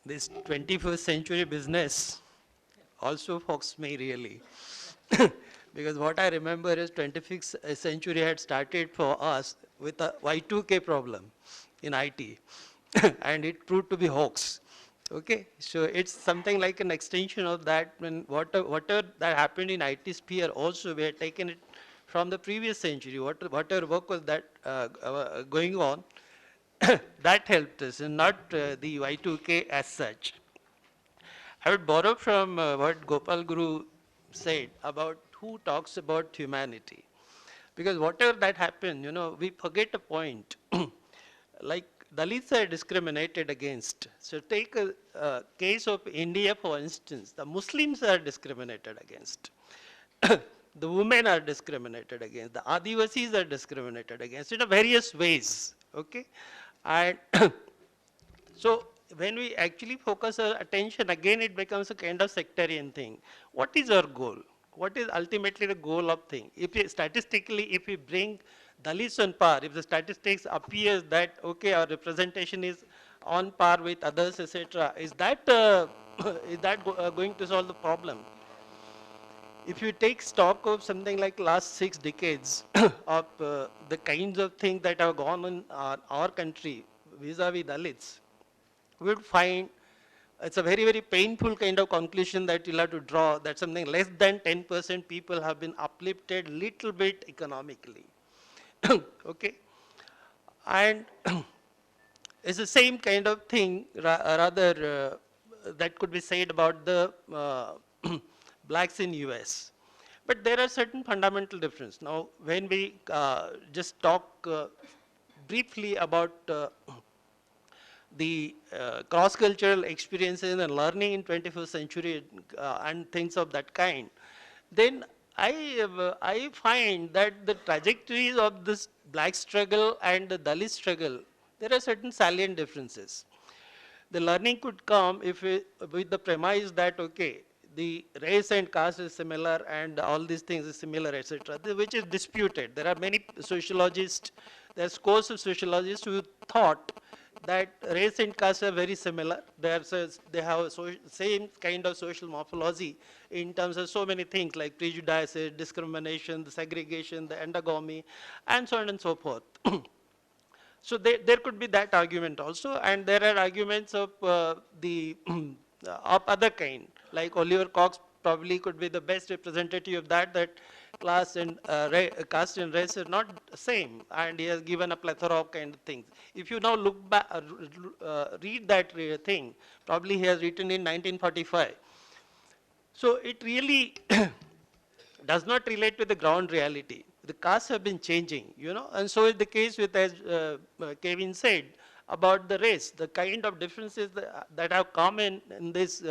this 21st century business also foxed me really. Because what I remember is 25th century had started for us with a Y2K problem in IT. And it proved to be hoax. Okay, so it's something like an extension of that. When whatever that happened in IT sphere also, we had taken it from the previous century. Whatever work was that going on, that helped us, and not the Y2K as such. I would borrow from what Gopal Guru said about who talks about humanity. Because whatever that happened, we forget a point. Like Dalits are discriminated against. So take a case of India, for instance. The Muslims are discriminated against. The women are discriminated against. The Adivasis are discriminated against in various ways. Okay, and so when we actually focus our attention, again it becomes a kind of sectarian thing. What is our goal? What is ultimately the goal of thing? Statistically, if we bring Dalits on par, if the statistics appears that, okay, our representation is on par with others, etc., is that, going to solve the problem? If you take stock of something like last 6 decades of the kinds of things that have gone on in our country vis-a-vis Dalits, we would find it's a very, very painful kind of conclusion that you'll have to draw, that something less than 10% people have been uplifted little bit economically. Okay? And it's the same kind of thing, rather, that could be said about the blacks in US. But there are certain fundamental differences. Now, when we just talk briefly about the cross-cultural experiences and learning in 21st century and things of that kind, then I find that the trajectories of this black struggle and the Dalit struggle, there are certain salient differences. The learning could come if with the premise that, okay, the race and caste is similar and all these things is similar, etc., which is disputed. There are many sociologists, there are scores of sociologists who thought that race and caste are very similar. They have same kind of social morphology in terms of so many things like prejudices, discrimination, the segregation, the endogamy, and so on and so forth. So there could be that argument also, and there are arguments of the of other kind, like Oliver Cox probably could be the best representative of that, that class and caste and race are not same, and he has given a plethora of kind of things. If you now look back, read that thing, probably he has written in 1945. So it really does not relate to the ground reality. The castes have been changing, and so is the case with, as Kevin said, about the race. The kind of differences that have come in these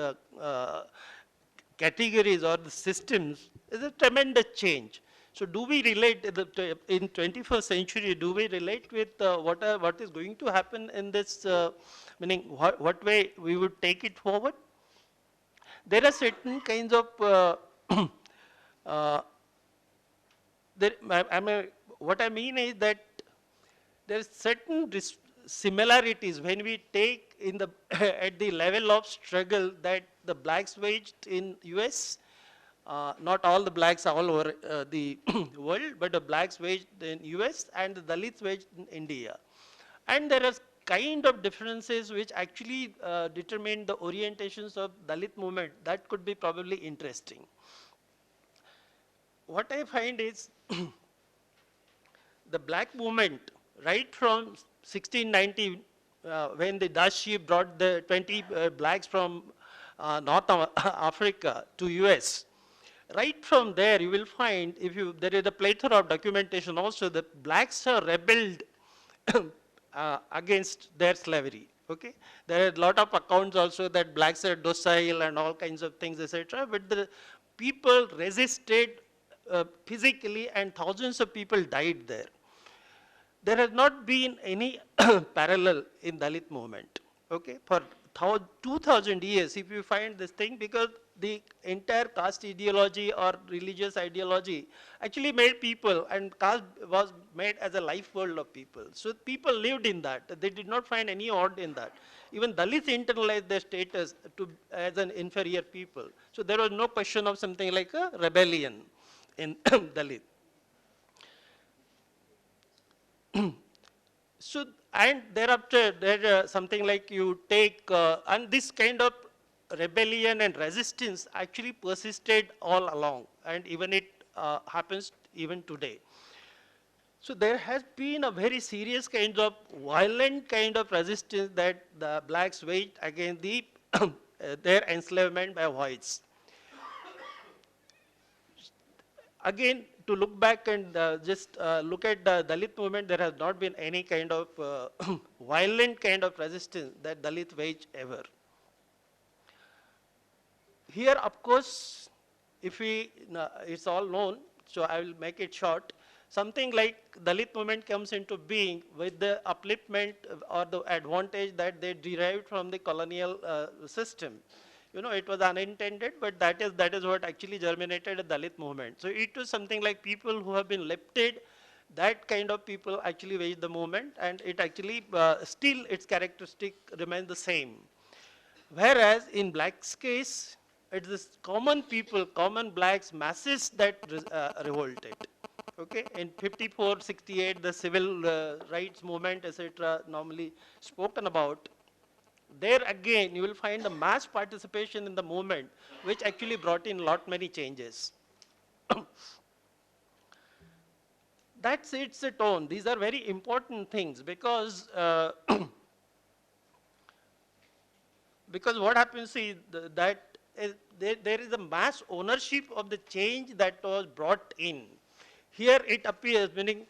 categories or the systems is a tremendous change. So do we relate, in 21st century, do we relate with what is going to happen in this, meaning what way we would take it forward? There are certain kinds of what I mean is that there are certain similarities when we take in the at the level of struggle that the blacks waged in US. Not all the blacks all over the world, but the blacks waged in US and the Dalits waged in India. And there are kind of differences which actually determine the orientations of Dalit movement. That could be probably interesting. What I find is the black movement, right from 1690, when the Dutch ship brought the 20 blacks from North Africa to US, right from there you will find, there is a plethora of documentation also, the blacks have rebelled against their slavery. Okay, there are a lot of accounts also that blacks are docile and all kinds of things, etc. But the people resisted physically, and thousands of people died there. There has not been any parallel in Dalit movement. Okay, for 2000 years, if you find this thing, because the entire caste ideology or religious ideology actually made people, and caste was made as a life world of people. So people lived in that. They did not find any odd in that. Even Dalits internalized their status as an inferior people. So there was no question of something like a rebellion in Dalit. So, and thereafter, there something like you take, and this kind of rebellion and resistance actually persisted all along, and even it happens even today. So there has been a very serious kind of violent kind of resistance that the blacks waged against the their enslavement by whites. Again, to look back and just look at the Dalit movement, there has not been any kind of violent kind of resistance that Dalit waged ever. Here, of course, if we, it's all known, so I will make it short. Something like Dalit movement comes into being with the upliftment or the advantage that they derived from the colonial system. You know, it was unintended, but that is what actually germinated the Dalit movement. So it was something like people who have been lifted, that kind of people actually waged the movement, and it actually, still its characteristic remains the same. Whereas in blacks case, it's this common people, common blacks, masses that revolted. Okay, in 54, 68, the civil rights movement, etc., normally spoken about. There again, you will find the mass participation in the movement, which actually brought in lot many changes. That sets the tone. These are very important things because because what happens is that there is a mass ownership of the change that was brought in. Here it appears, meaning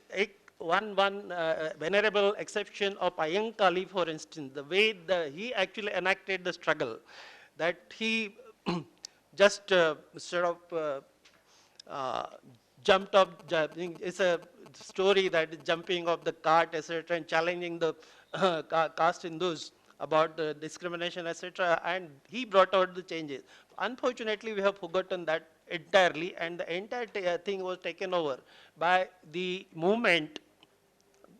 one venerable exception of Ayang Kali, for instance, the way he actually enacted the struggle, that he just sort of jumped off, it's a story that is jumping off the cart, etc., and challenging the caste Hindus about the discrimination, etc., and he brought out the changes. Unfortunately, we have forgotten that entirely, and the entire thing was taken over by the movement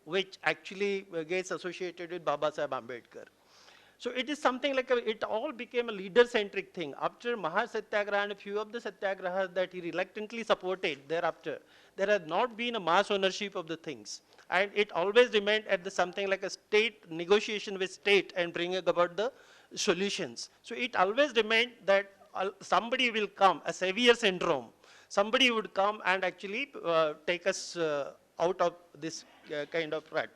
which actually gets associated with Baba Sahib Ambedkar. So it is something like it all became a leader-centric thing. After Mahasatyagraha and a few of the satyagrahas that he reluctantly supported thereafter, there has not been a mass ownership of the things. And it always remained at the something like a state negotiation with state and bringing about the solutions. So it always remained that somebody will come, a savior syndrome. Somebody would come and actually take us out of this kind of rut.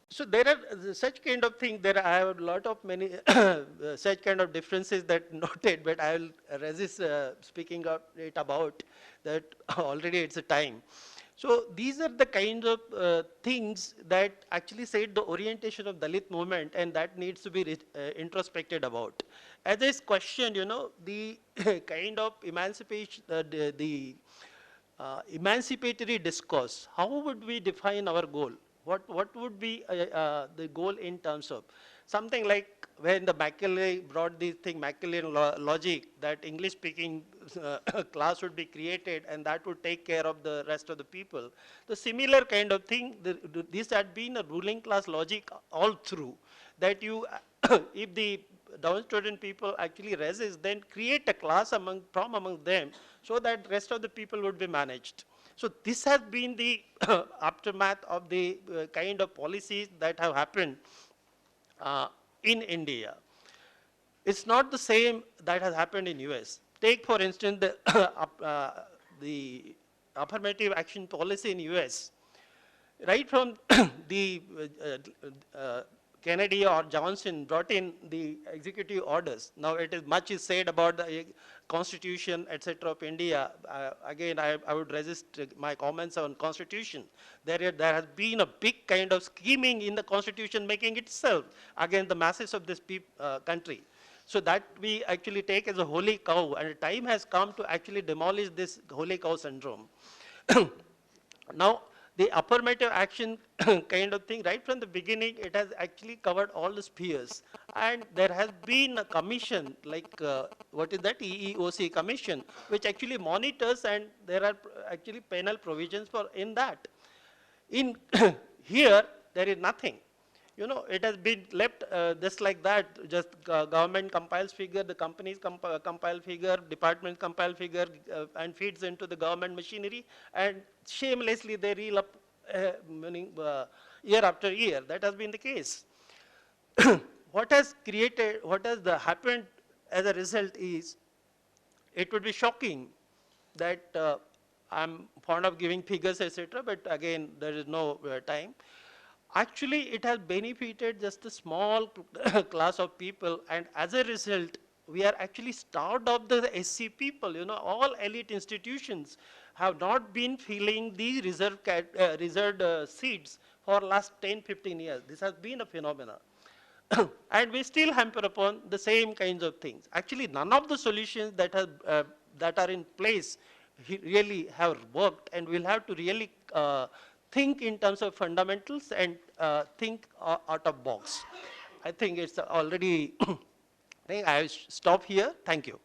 So there are such kind of things. There I have a lot of many such kind of differences that noted, but I will resist speaking it about that. Already it's a time. So these are the kind of things that actually set the orientation of Dalit movement, and that needs to be introspected about. As this question, you know, the kind of emancipation, the emancipatory discourse, how would we define our goal? What would be the goal in terms of something like when the Machiavelli brought this thing, Machiavellian logic, that English-speaking class would be created and that would take care of the rest of the people. The similar kind of thing, this had been a ruling class logic all through, that you, if the downtrodden people actually resist, then create a class from among them so that rest of the people would be managed. So this has been the aftermath of the kind of policies that have happened in India. It's not the same that has happened in US. Take for instance the affirmative action policy in US. Right from the Kennedy or Johnson brought in the executive orders. Now it is much is said about the constitution, etc. of India. Again, I would resist my comments on constitution. There has been a big kind of scheming in the constitution making itself against the masses of this country. So that we actually take as a holy cow, and the time has come to actually demolish this holy cow syndrome. Now, the affirmative action kind of thing, right from the beginning, it has actually covered all the spheres. And there has been a commission, like, what is that, EEOC commission, which actually monitors, and there are actually penal provisions for in that. In here, there is nothing. You know, it has been left just like that, just government compiles figure, the companies compile figure, department compile figure, and feeds into the government machinery, and shamelessly they reel up, meaning, year after year. That has been the case. What has created, what has happened as a result is, it would be shocking that I'm fond of giving figures, etc., but again, there is no time. Actually, it has benefited just a small class of people, and as a result, we are actually starved of the SC people. You know, all elite institutions have not been filling the reserved seats for last 10, 15 years. This has been a phenomenon. And we still hamper upon the same kinds of things. Actually, none of the solutions that are in place really have worked, and we'll have to really think in terms of fundamentals and think out of box. I think it's already, I think I stop here. Thank you.